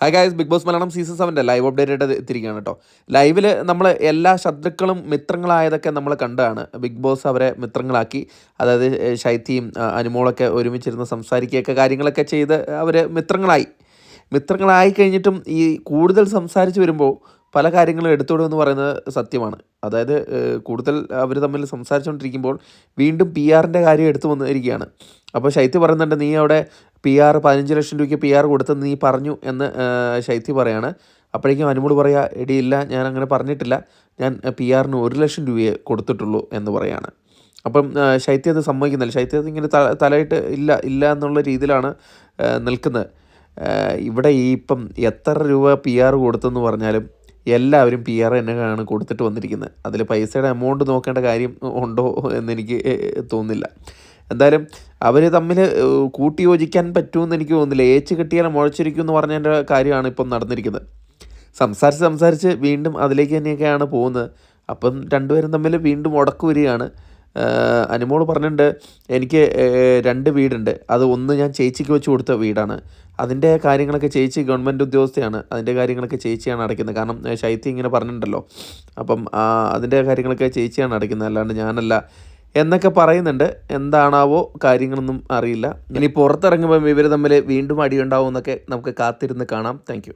Hi guys, Bigg Boss Malayalam season 7 live update ആയിട്ട് എത്തിയിരിക്കുകയാണ് കേട്ടോ. ലൈവിൽ നമ്മൾ എല്ലാ ശത്രുക്കളും മിത്രങ്ങളായതൊക്കെ നമ്മൾ കണ്ടതാണ്. ബിഗ് ബോസ് അവരെ മിത്രങ്ങളാക്കി. അതായത് ശൈത്യയും അനുമോളൊക്കെ ഒരുമിച്ചിരുന്ന് സംസാരിക്കുകയൊക്കെ കാര്യങ്ങളൊക്കെ ചെയ്ത് അവർ മിത്രങ്ങളായി കഴിഞ്ഞിട്ടും ഈ കൂടുതൽ സംസാരിച്ച് വരുമ്പോൾ പല കാര്യങ്ങളും എടുത്തുവിടുമെന്ന് പറയുന്നത് സത്യമാണ്. അതായത് കൂടുതൽ അവർ തമ്മിൽ സംസാരിച്ചുകൊണ്ടിരിക്കുമ്പോൾ വീണ്ടും പി ആറിൻ്റെ കാര്യം എടുത്തു വന്നിരിക്കുകയാണ്. അപ്പോൾ ശൈത്യ പറയുന്നുണ്ട്, നീ അവിടെ പി ആർ 15 ലക്ഷം രൂപയ്ക്ക് പി ആർ കൊടുത്തെന്ന് നീ പറഞ്ഞു എന്ന് ശൈത്യ പറയാണ്. അപ്പോഴേക്കും അനുമോൾ പറയുക, എടിയില്ല, ഞാൻ അങ്ങനെ പറഞ്ഞിട്ടില്ല, ഞാൻ പി ആറിന് 1 ലക്ഷം രൂപയെ കൊടുത്തിട്ടുള്ളൂ എന്ന് പറയാണ്. അപ്പം ശൈത്യ അത് സമ്മതിക്കുന്നില്ല. ശൈത്യ ഇങ്ങനെ തലയിട്ട് ഇല്ല എന്നുള്ള രീതിയിലാണ് നിൽക്കുന്നത്. ഇവിടെ ഇപ്പം എത്ര രൂപ പി ആർ കൊടുത്തെന്ന് പറഞ്ഞാലും എല്ലാവരും പി ആർ തന്നെയാണ് കൊടുത്തിട്ട് വന്നിരിക്കുന്നത്. അതിൽ പൈസയുടെ എമൗണ്ട് നോക്കേണ്ട കാര്യം ഉണ്ടോ എന്നെനിക്ക് തോന്നുന്നില്ല. എന്തായാലും അവർ തമ്മിൽ കൂട്ടി യോജിക്കാൻ പറ്റുമെന്ന് എനിക്ക് തോന്നുന്നില്ല. ഏച്ച് കിട്ടിയാൽ മുഴച്ചിരിക്കും എന്ന് പറഞ്ഞതിൻ്റെ കാര്യമാണ് ഇപ്പം നടന്നിരിക്കുന്നത്. സംസാരിച്ച് വീണ്ടും അതിലേക്ക് തന്നെയൊക്കെയാണ് പോകുന്നത്. അപ്പം രണ്ടുപേരും തമ്മിൽ വീണ്ടും ഉടക്ക് വരികയാണ്. അനുമോൾ പറഞ്ഞിട്ടുണ്ട്, എനിക്ക് 2 വീടുണ്ട്, അത് ഒന്ന് ഞാൻ ചേച്ചിക്ക് വെച്ച് കൊടുത്ത വീടാണ്, അതിൻ്റെ കാര്യങ്ങളൊക്കെ ചേച്ചി ഗവൺമെൻറ് ഉദ്യോഗസ്ഥയാണ്, അതിൻ്റെ കാര്യങ്ങളൊക്കെ ചേച്ചിയാണ് അടയ്ക്കുന്നത്. കാരണം ശൈത്യം ഇങ്ങനെ പറഞ്ഞിട്ടുണ്ടല്ലോ. അപ്പം അതിൻ്റെ കാര്യങ്ങളൊക്കെ ചേച്ചിയാണ് അടയ്ക്കുന്നത്, അല്ലാണ്ട് ഞാനല്ല എന്നൊക്കെ പറയുന്നുണ്ട്. എന്താണാവോ കാര്യങ്ങളൊന്നും അറിയില്ല. ഇനി പുറത്തിറങ്ങുമ്പം ഇവർ തമ്മിൽ വീണ്ടും അടിയുണ്ടാവും എന്നൊക്കെ നമുക്ക് കാത്തിരുന്ന് കാണാം. താങ്ക്